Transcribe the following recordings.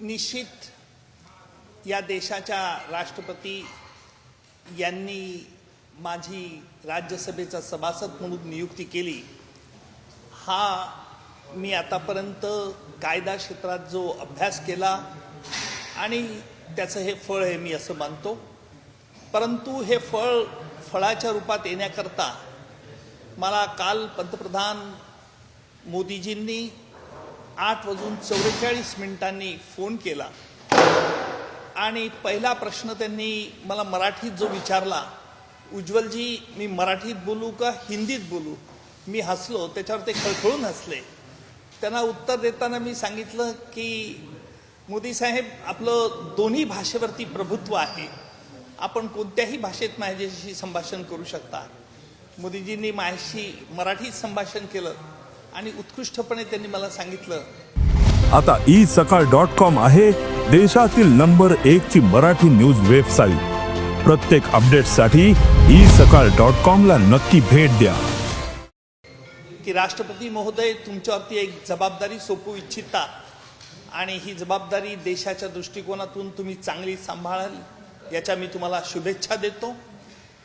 निश्चित या देशाच्या राष्ट्रपती यांनी माझी राज्यसभेचा सभासद म्हणून नियुक्ती केली। हा मी आतापर्यंत कायदा क्षेत्रात जो अभ्यास केला आणि त्याचं हे फळ आहे मी असं मानतो। परंतु हे फळाच्या रूपात येण्याकरता मला काल पंतप्रधान मोदीजींनी 8:44 फोन केला आणि पहिला प्रश्न त्यांनी मला मराठीत जो विचारला, उज्ज्वलजी मी मराठीत बोलू का हिंदीत बोलू? मी हसलो, त्याच्यावर ते खळखळून हसले। त्यांना उत्तर देताना मी सांगितलं की मोदी साहेब, आपलं दोन्ही भाषेवरती प्रभुत्व आहे, आपण कोणत्याही भाषेत माझ्याशी संभाषण करू शकता। मोदीजींनी माझ्याशी मराठीत संभाषण केलं आणि उत्कृष्टपणे त्यांनी मला सांगितलं, आता isakal.com आहे देशातील नंबर 1 ची मराठी न्यूज वेबसाईट। प्रत्येक अपडेटसाठी isakal.com ला नक्की भेट द्या। की राष्ट्रपती महोदय, तुमच्यावरती एक जबाबदारी सोपवू इच्छिता आणि ही जबाबदारी देशाच्या दृष्टिकोनातून तुम्ही चांगली सांभाळाल याच्या मी तुम्हाला शुभेच्छा देतो।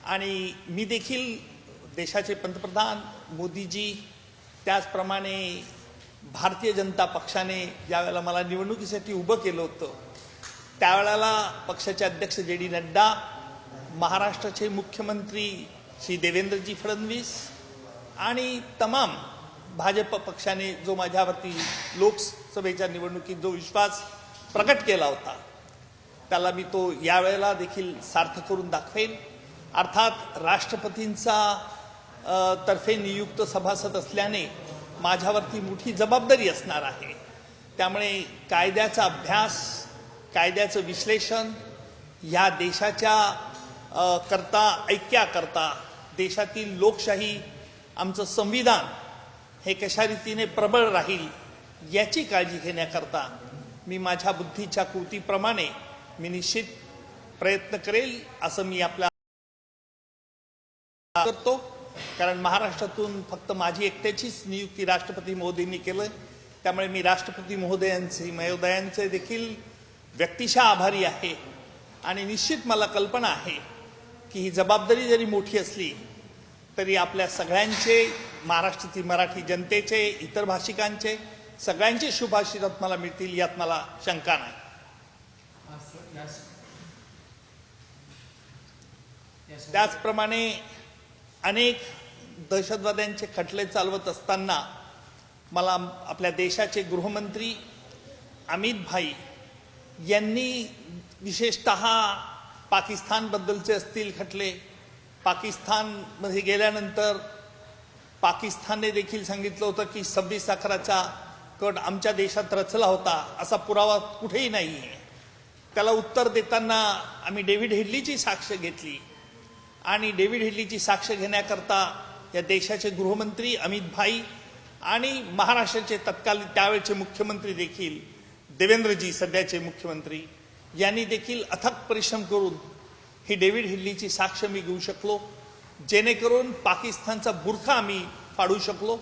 आणि मी देखील देशाचे पंतप्रधान मोदीजी, त्याचप्रमाणे भारतीय जनता पक्षाने ज्यावेळेला मला निवडणुकीसाठी उभं केलं होतं त्यावेळेला पक्षाचे अध्यक्ष JD नड्डा, महाराष्ट्राचे मुख्यमंत्री श्री देवेंद्रजी फडणवीस आणि तमाम भाजप पक्षाने जो माझ्यावरती लोकसभेच्या निवडणुकीत जो विश्वास प्रकट केला होता त्याला मी तो यावेळेला देखील सार्थ करून दाखवेन। अर्थात राष्ट्रपतींचा तर्फे नियुक्त सभासद असल्याने माझ्यावरती मोठी जबाबदारी असणार आहे। त्यामुळे कायद्याचा अभ्यास, कायद्याचं विश्लेषण, या देशाच्या ऐक्याकरता, देशातील लोकशाही, आमचं संविधान हे कशा रीतीने प्रबळ राहील याची काळजी घेण्याकरता मी माझ्या बुद्धीच्या कृतीप्रमाणे मी निश्चित प्रयत्न करेल असं मी आपल्या करतो। कारण महाराष्ट्रातून फक्त माझी एकट्याचीच नियुक्ती राष्ट्रपती महोदयांनी केलं, त्यामुळे मी राष्ट्रपती महोदयांचे देखील व्यक्तिशः आभारी आहे। आणि निश्चित मला कल्पना आहे की ही जबाबदारी जरी मोठी असली तरी आपल्या सगळ्यांचे, महाराष्ट्रातील मराठी जनतेचे, इतर भाषिकांचे, सगळ्यांचे शुभाशीर्वाद मला मिळतील यात मला शंका नाही। त्याचप्रमाणे अनेक दहशतवाद्यांचे खटले चालवत असताना मला आपल्या देशाचे गृहमंत्री अमित भाई यांनी विशेषतः पाकिस्तानबद्दलचे असतील खटले, पाकिस्तानमध्ये गेल्यानंतर पाकिस्तानने देखील सांगितलं होतं की 26 अकराचा कट आमच्या देशात रचला होता, असा पुरावा कुठेही नाही आहे। त्याला उत्तर देताना आम्ही डेव्हिड हेडलीची साक्ष घेतली आणि डेव्हिड हेडलीची साक्ष घेण्याकरता या देशाचे गृहमंत्री अमित भाई आणि महाराष्ट्राचे तत्कालीन त्यावेळचे मुख्यमंत्री देखील देवेंद्रजी, सध्याचे मुख्यमंत्री, यांनी देखील अथक परिश्रम करून ही डेव्हिड हेडलीची साक्ष मी घेऊ शकलो, जेणेकरून पाकिस्तानचा बुरखा आम्ही फाडू शकलो।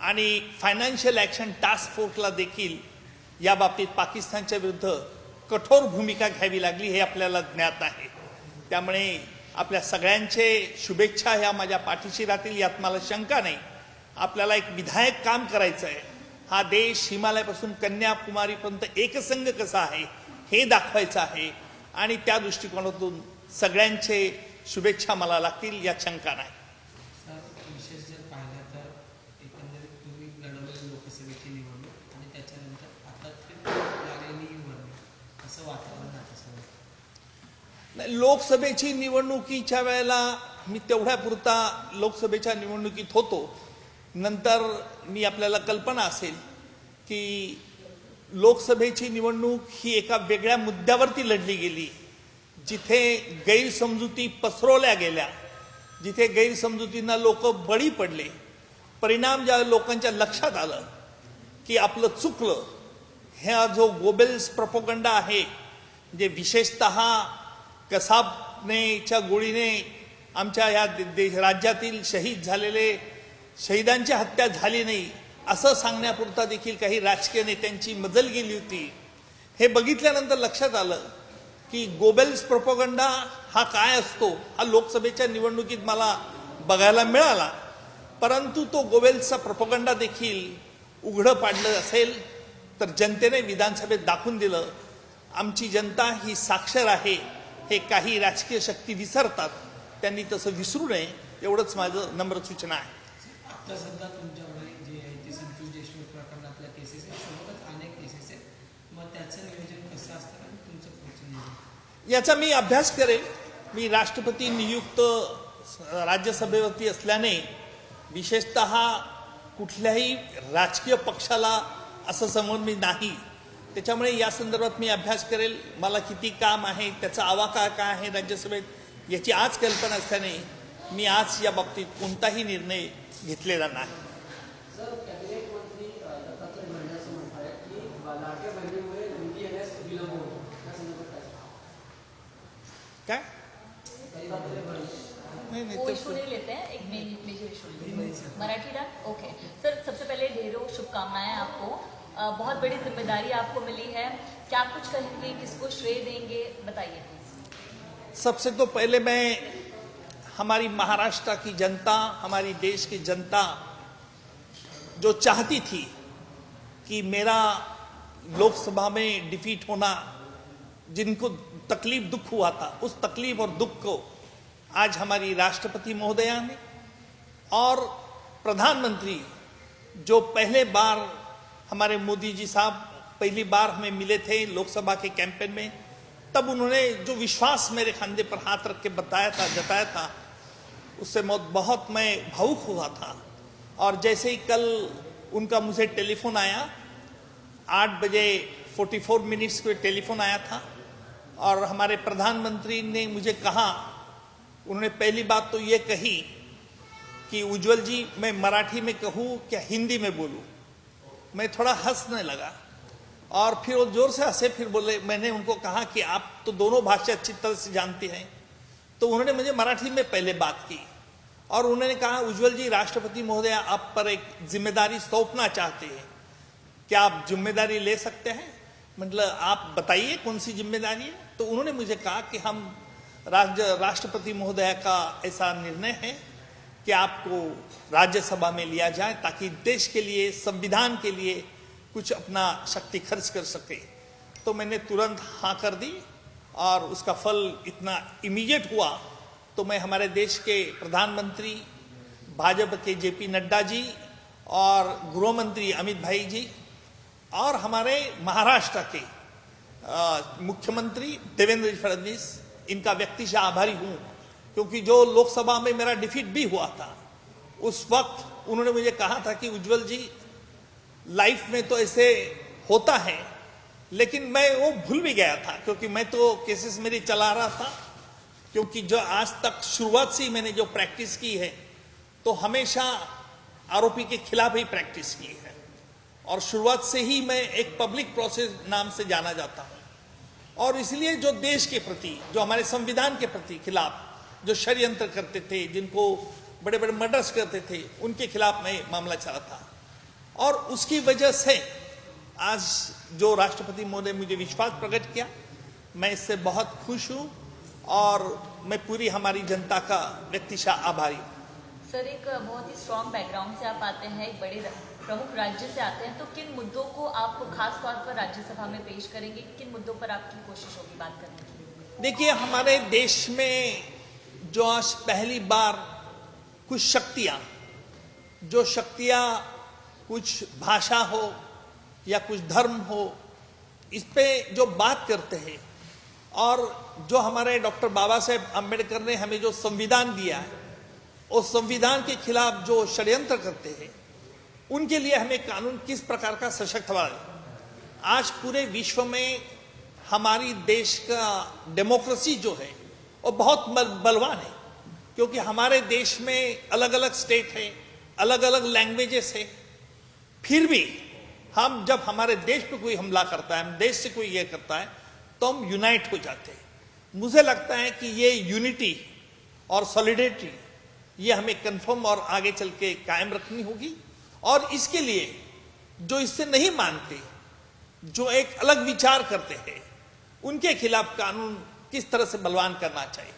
आणि फायनान्शियल ॲक्शन टास्क फोर्सला देखील या बाबतीत पाकिस्तानच्या विरुद्ध कठोर भूमिका घ्यावी लागली हे आपल्याला ज्ञात आहे। त्यामुळे आपल्या सगळ्यांचे शुभेच्छा ह्या माझ्या पाठीशी राहतील यात मला शंका नाही। आपल्याला एक विधायक काम करायचं आहे। हा देश हिमालयापासून कन्याकुमारीपर्यंत एकसंघ कसा आहे हे दाखवायचं आहे आणि त्या दृष्टिकोनातून सगळ्यांचे शुभेच्छा मला लागतील यात शंका नाही। विशेष जर पाहिलं तर एकंदरीत तुम्ही लढवलेली लोकसभेची निवडणूक आणि त्याच्यानंतर आता लागलेली निवडणूक, असं वातावरण आहे सर? नाही, लोकसभेची निवडणुकीच्या वेळेला मी तेवढ्यापुरता लोकसभेच्या निवडणुकीत होतो। नंतर मी आपल्याला कल्पना असेल की लोकसभेची निवडणूक ही एका वेगळ्या मुद्द्यावरती लढली गेली, जिथे गैरसमजुती पसरवल्या गेल्या, जिथे गैरसमजुतींना लोक बळी पडले। परिणाम ज्या लोकांच्या लक्षात आलं की आपलं चुकलं, हा जो गोबेल्स प्रोपगंडा आहे, जे विशेषतः कसाबनेच्या गोळीने आमच्या या राज्यातील शहीद झालेले शहीदांची हत्या झाली नाही असं सांगण्यापुरता देखील काही राजकीय नेत्यांची मजल गेली होती। हे बघितल्यानंतर लक्षात आलं की गोबेल्स प्रोपगंडा हा काय असतो हा लोकसभेच्या निवडणुकीत मला बघायला मिळाला. परंतु तो गोबेल्सचा प्रोपगंडा देखील उघडं पाडलं असेल तर जनतेने विधानसभेत दाखवून दिलं. आमची जनता ही साक्षर आहे हे काही राजकीय शक्ती विसरतात, त्यांनी तसं विसरू नये एवढंच माझं नम्र सूचना आहे. आता सध्या तुमच्याकडे जे आहे ते संतोष देशमुख प्रकरणातल्या केसेस आहेत, सोबतच अनेक केसेस आहेत. मग त्याचं नियोजन कसं असतं आणि तुमचं पुढचं नियोजन? याचा मी अभ्यास करेल. मी राष्ट्रपती नियुक्त राज्यसभेवरती असल्याने विशेषतः कुठल्याही राजकीय पक्षाला असं समोर मी नाही, त्याच्यामुळे या संदर्भात मी अभ्यास करेल. मला किती काम आहे, त्याचा आवाका काय आहे राज्यसभेत याची आज कल्पना असल्याने मी आज या बाबतीत कोणताही निर्णय घेतलेला नाही. सर, कॅबिनेट मंत्री दत्तात्रय भरणे असं म्हणतात की लाडक्या बहिणीमुळे निधी येण्यास विलंब होतो, या संदर्भात काय दत्तात्रय भरणे नाही वो ते इशू नहीं लेते हैं, एक मेजर इशू मराठी डाक. ओके सर, सबसे पहले ढेरों शुभकामनाएं आपको. बहुत बड़ी जिम्मेदारी आपको मिली है, क्या कुछ कहेंगे, किसको श्रेय देंगे, बताइए प्लीज. सबसे तो पहले मैं हमारी महाराष्ट्र की जनता, हमारी देश की जनता जो चाहती थी कि मेरा लोकसभा में डिफीट होना, जिनको तकलीफ दुख हुआ था, उस तकलीफ और दुख को आज हमारी राष्ट्रपति महोदया ने और प्रधानमंत्री जो पहले बार हमारे मोदी जी साहब पहली बार हमें मिले थे लोकसभा के कैंपेन में, तब उन्होंने जो विश्वास मेरे कंधे पर हाथ रख के बताया था, जताया था, उससे बहुत मैं भावुक हुआ था. और जैसे ही कल उनका मुझे टेलीफोन आया, 8 बजे 44 मिनट्स पे टेलीफोन आया था और हमारे प्रधानमंत्री ने मुझे कहा, उन्होंने पहली बात तो ये कही कि उज्जवल जी मैं मराठी में कहूँ क्या हिंदी में बोलूँ. मैं थोड़ा हंसने लगा और फिर वो जोर से हंसे, फिर बोले. मैंने उनको कहा कि आप तो दोनों भाषा अच्छी तरह से जानते हैं. तो उन्होंने मुझे मराठी में पहले बात की और उन्होंने कहा, उज्जवल जी राष्ट्रपति महोदय आप पर एक जिम्मेदारी सौंपना चाहते हैं, क्या आप जिम्मेदारी ले सकते हैं. मतलब आप बताइए कौन सी जिम्मेदारी है. तो उन्होंने मुझे कहा कि हम राष्ट्रपति महोदय का ऐसा निर्णय है कि आपको राज्यसभा में लिया जाए ताकि देश के लिए, संविधान के लिए कुछ अपना शक्ति खर्च कर सके. तो मैंने तुरंत हाँ कर दी और उसका फल इतना इमीडिएट हुआ. तो मैं हमारे देश के प्रधानमंत्री, भाजपा के जेपी नड्डा जी और गृह मंत्री अमित भाई जी और हमारे महाराष्ट्र के मुख्यमंत्री देवेंद्र फडणवीस, इनका व्यक्तिशः आभारी हूँ. क्योंकि जो लोकसभा में मेरा डिफीट भी हुआ था, उस वक्त उन्होंने मुझे कहा था कि उज्जवल जी लाइफ में तो ऐसे होता है, लेकिन मैं वो भूल भी गया था क्योंकि मैं तो केसेस मेरी चला रहा था. क्योंकि जो आज तक शुरुआत से ही मैंने जो प्रैक्टिस की है तो हमेशा आरोपी के खिलाफ ही प्रैक्टिस की है और शुरुआत से ही मैं एक पब्लिक प्रोसेस नाम से जाना जाता हूँ. और इसलिए जो देश के प्रति, जो हमारे संविधान के प्रति खिलाफ जो षड्यंत्र करते थे, जिनको बड़े बड़े मर्डर्स करते थे, उनके खिलाफ मैं मामला चला था. और उसकी वजह से आज जो राष्ट्रपति महोदय मुझे विश्वास प्रकट किया, मैं इससे बहुत खुश हूँ और मैं पूरी हमारी जनता का व्यक्तिशः आभारी हूँ. सर, एक बहुत ही स्ट्रॉन्ग बैकग्राउंड से आप आते हैं, एक बड़े प्रमुख राज्य से आते हैं, तो किन मुद्दों को आप खास तौर पर राज्यसभा में पेश करेंगे, किन मुद्दों पर आपकी कोशिश होगी बात करने की? देखिए, हमारे देश में जो आज पहली बार कुछ शक्तियां कुछ भाषा हो या कुछ धर्म हो, इस पे जो बात करते हैं और जो हमारे डॉक्टर बाबा साहेब आम्बेडकर ने हमें जो संविधान दिया है, उस संविधान के खिलाफ जो षड्यंत्र करते हैं, उनके लिए हमें कानून किस प्रकार का सशक्त बनाए. आज पूरे विश्व में हमारी देश का डेमोक्रेसी जो है वो बहुत बलवान है, क्योंकि हमारे देश में अलग अलग स्टेट है, अलग अलग लैंग्वेजेस है. फिर भी हम जब हमारे देश पे कोई हमला करता है, हम देश से कोई ये करता है, तो हम यूनाइट हो जाते हैं. मुझे लगता है कि ये यूनिटी और सॉलिडेरिटी ये हमें कंफर्म और आगे चल के कायम रखनी होगी. और इसके लिए जो इससे नहीं मानते, जो एक अलग विचार करते हैं उनके खिलाफ कानून किस तरह से बलवान करना चाहिए।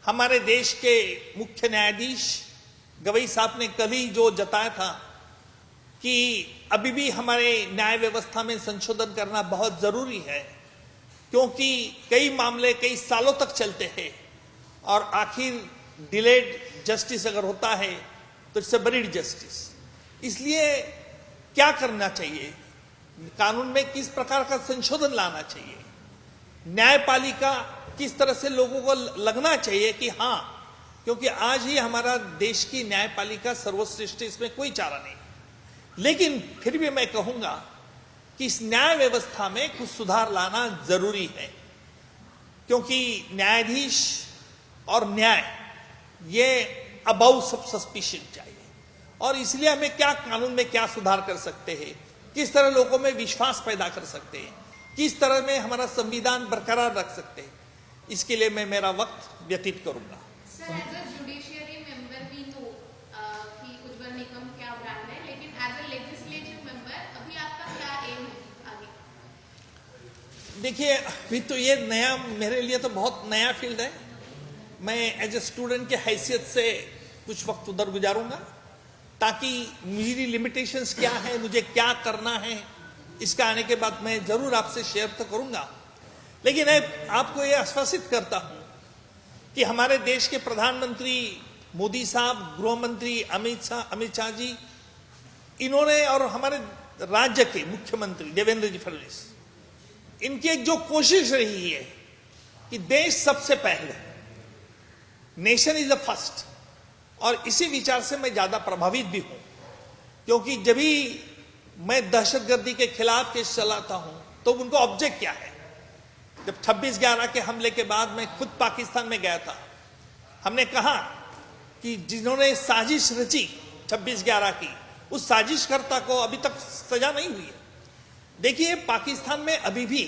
हमारे देश के मुख्य न्यायाधीश गवई साहब ने कल ही जो जताया था कि अभी भी हमारे न्याय व्यवस्था में संशोधन करना बहुत जरूरी है, क्योंकि कई मामले कई सालों तक चलते हैं और आखिर डिलेड जस्टिस अगर होता है तो इट्स अ बरीड जस्टिस। इसलिए क्या करना चाहिए, कानून में किस प्रकार का संशोधन लाना चाहिए, न्यायपालिका किस तरह से लोगों को लगना चाहिए कि हाँ, क्योंकि आज ही हमारा देश की न्यायपालिका सर्वश्रेष्ठ, इसमें कोई चारा नहीं। लेकिन फिर भी मैं कहूंगा कि इस न्याय व्यवस्था में कुछ सुधार लाना जरूरी है, क्योंकि न्यायाधीश और न्याय ये अबाउ सब सस्पिशन चाहिए। और इसलिए हमें क्या कानून में क्या सुधार कर सकते हैं, किस तरह लोगों में विश्वास पैदा कर सकते हैं, किस तरह में हमारा संविधान बरकरार रख सकते हैं, इसके लिए मैं मेरा वक्त व्यतीत करूंगा। Sir, as a judiciary member we know कि उज्ज्वल निगम क्या ब्रांड है, लेकिन एज अ लेजिस्लेटिव मेंबर अभी आपका क्या एम है आगे? देखिए, अभी तो ये नया, मेरे लिए तो बहुत नया फील्ड है। मैं एज ए स्टूडेंट के हैसियत से कुछ वक्त उधर गुजारूंगा, ताकि मेरी लिमिटेशंस क्या है, मुझे क्या करना है, इसका आने के बाद मैं जरूर आपसे शेयर तो करूंगा। लेकिन मैं आपको ये आश्वासित करता हूं कि हमारे देश के प्रधानमंत्री मोदी साहब, गृह मंत्री अमित शाह जी, इन्होंने और हमारे राज्य के मुख्यमंत्री देवेंद्र जी फडणवीस, इनकी एक जो कोशिश रही है कि देश सबसे पहले, नेशन इज द फर्स्ट, और इसी विचार से मैं ज्यादा प्रभावित भी हूं, क्योंकि जब भी मैं दहशतगर्दी के खिलाफ केस चलाता हूं तो उनको ऑब्जेक्ट क्या है। जब 26/11 के हमले के बाद मैं खुद पाकिस्तान में गया था, हमने कहा कि जिन्होंने साजिश रची 26/11 की, उस साजिशकर्ता को अभी तक सजा नहीं हुई है। देखिए, पाकिस्तान में अभी भी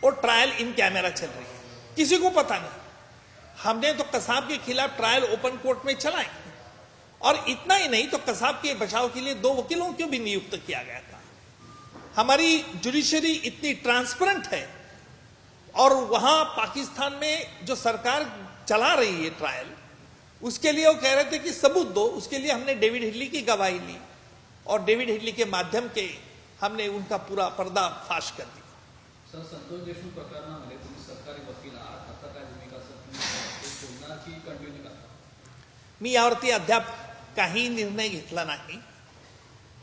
वो ट्रायल इन कैमरा चल रही है, किसी को पता नहीं। हमने तो कसाब के खिलाफ ट्रायल ओपन कोर्ट में चलाए, और इतना ही नहीं तो कसाब के बचाव के लिए 2 वकीलों को भी नियुक्त किया गया था। हमारी जुडिशरी इतनी ट्रांसपेरेंट है, और वहां पाकिस्तान में जो सरकार चला रही है ट्रायल, उसके लिए वो कह रहे थे कि सबूत दो। उसके लिए हमने डेविड हिडली की गवाही ली, और डेविड हिडली के माध्यम के हमने उनका पूरा पर्दा फाश कर दिया। सर, संतोष देशमुख प्रकरणामध्ये तुम्ही सरकारी वकील आहात, आता काय भूमिका सर, तुम्ही सोडणार की कंटिन्यू करणार? मी यावरती अद्याप काही निर्णय घेतला नाही।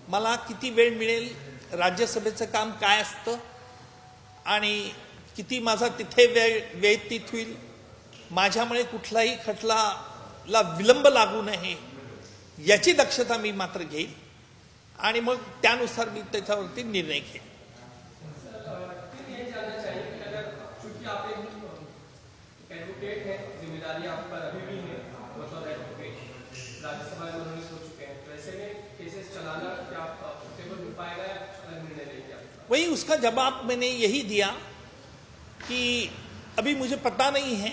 मला किती वेळ मिळेल, राज्यसभेचं काम काय असतं आणि किती माझा तिथे वेळ व्यतीत होईल, माझ्यामुळे कुठलाही खटल्याला विलंब लागू नये याची दक्षता मी मात्र घेईल, आणि मग त्यानुसार मी त्याच्यावरती निर्णय घेईन। कैंडिडेट है, जिम्मेदारी आप पर अभी भी है, बतौर एडवोकेट राज्यसभा में मनोनीत हो चुके हैं, तो ऐसे में केसेस चलाना क्या सुटेबल हो पाएगा या अलग निर्णय लेंगे आप? वही उसका जवाब मैंने यही दिया कि अभी मुझे पता नहीं है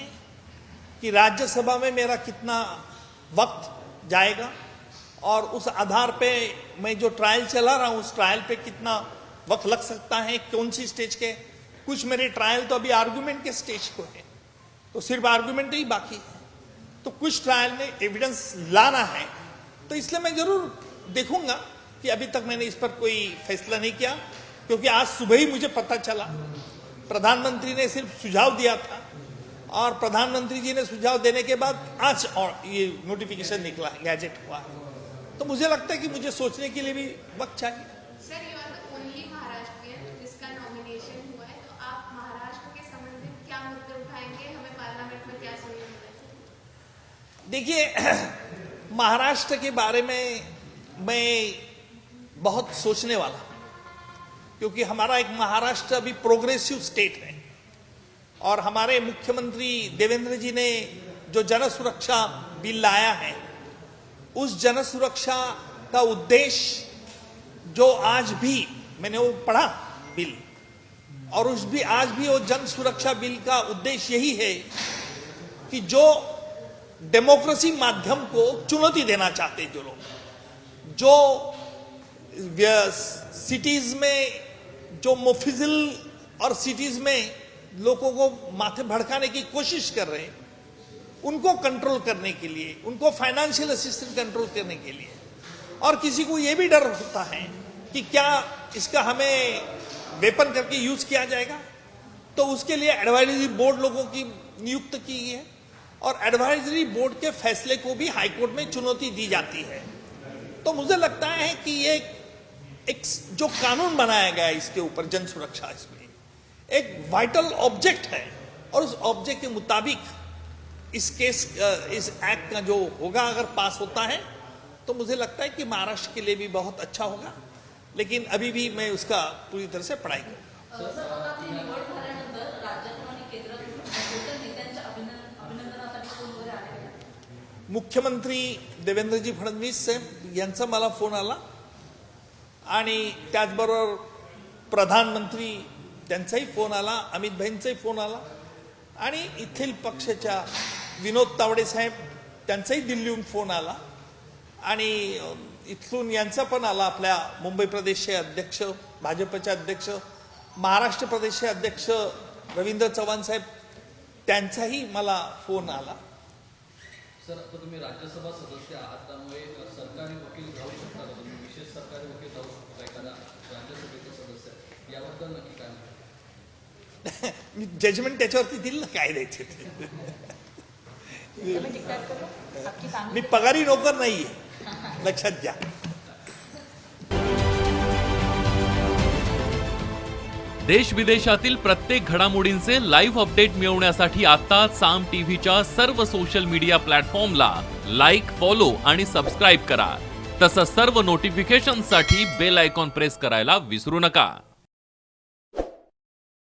कि राज्यसभा में मेरा कितना वक्त जाएगा, और उस आधार पे मैं जो ट्रायल चला रहा हूं उस ट्रायल पे कितना वक्त लग सकता है, कौन सी स्टेज के। कुछ मेरे ट्रायल तो अभी आर्गुमेंट के स्टेज को है, तो सिर्फ आर्गुमेंट ही बाकी है, तो कुछ ट्रायल में एविडेंस लाना है, तो इसलिए मैं जरूर देखूंगा कि अभी तक मैंने इस पर कोई फैसला नहीं किया, क्योंकि आज सुबह ही मुझे पता चला। प्रधानमंत्री ने सिर्फ सुझाव दिया था, और प्रधानमंत्री जी ने सुझाव देने के बाद आज और ये नोटिफिकेशन निकला है, गैजेट हुआ है, तो मुझे लगता है कि मुझे सोचने के लिए भी वक्त चाहिए। Sir, you are the only Maharashtrian जिसका नॉमिनेशन हुआ है, तो आप महाराष्ट्र के संबंधित क्या मुद्दे उठाएंगे, हमें पार्लियामेंट में क्या सुनने मिलेगा? देखिए, महाराष्ट्र के बारे में मैं बहुत सोचने वाला हूं, क्योंकि हमारा एक महाराष्ट्र अभी प्रोग्रेसिव स्टेट है, और हमारे मुख्यमंत्री देवेंद्र जी ने जो जन सुरक्षा बिल लाया है, उस जन सुरक्षा का उद्देश्य जो आज भी मैंने वो पढ़ा बिल, और उस भी आज भी वो जन सुरक्षा बिल का उद्देश्य यही है कि जो डेमोक्रेसी माध्यम को चुनौती देना चाहते जो लोग, जो सिटीज में जो मोफिजिल और सिटीज में लोगों को माथे भड़काने की कोशिश कर रहे हैं, उनको कंट्रोल करने के लिए, उनको फाइनेंशियल असिस्टेंस कंट्रोल करने के लिए, और किसी को यह भी डर होता है कि क्या इसका हमें वेपन करके यूज किया जाएगा, तो उसके लिए एडवाइजरी बोर्ड लोगों की नियुक्त की है और एडवाइजरी बोर्ड के फैसले को भी हाईकोर्ट में चुनौती दी जाती है। तो मुझे लगता है कि ये एक जो कानून बनाया गया है इसके ऊपर, जन सुरक्षा, इसमें एक वाइटल ऑब्जेक्ट है और उस ऑब्जेक्ट के मुताबिक इस केस, इस एक्ट का जो होगा, अगर पास होता है तो मुझे लगता है कि महाराष्ट्र के लिए भी बहुत अच्छा होगा, लेकिन अभी भी मैं उसका पूरी तरह से पढ़ाई करूंगा। मुख्यमंत्री देवेंद्रजी फडणवीस साहेब यांचा मला फोन आला आणि त्याचबरोबर प्रधानमंत्री त्यांचाही फोन आला, अमित भाईंचाही फोन आला आणि इथील पक्षाच्या विनोद तावडे साहेब त्यांचाही दिल्लीहून फोन आला आणि इथून यांचा पण आला, आपल्या मुंबई प्रदेशचे अध्यक्ष, भाजपचे अध्यक्ष, महाराष्ट्र प्रदेशचे अध्यक्ष रवींद्र चव्हाण साहेब, त्यांचाही मला फोन आला। सर, आता तुम्ही राज्यसभा सदस्य आहात, त्यामुळे सरकारी वकील राहू शकता का? तुम्ही विशेष सरकारी वकील राहू शकता का एखादा राज्यसभेचे सदस्य? याबद्दल नक्की काय म्हणता? मी जजमेंट त्याच्यावरती दिलं ना, काय द्यायचे ते। मैं डिक्टेट करूं? आपकी मी फैमिली पगारी नोकर नाहीये, लक्षात घ्या। देश विदेशातील प्रत्येक घडामोडींचे लाईव्ह अपडेट मिळवण्यासाठी आता साम टीव्हीच्या सर्व सोशल मीडिया प्लॅटफॉर्मला लाईक, फॉलो आणि सबस्क्राईब करा। तसंच सर्व नोटिफिकेशनसाठी बेल आयकॉन प्रेस करायला विसरू नका।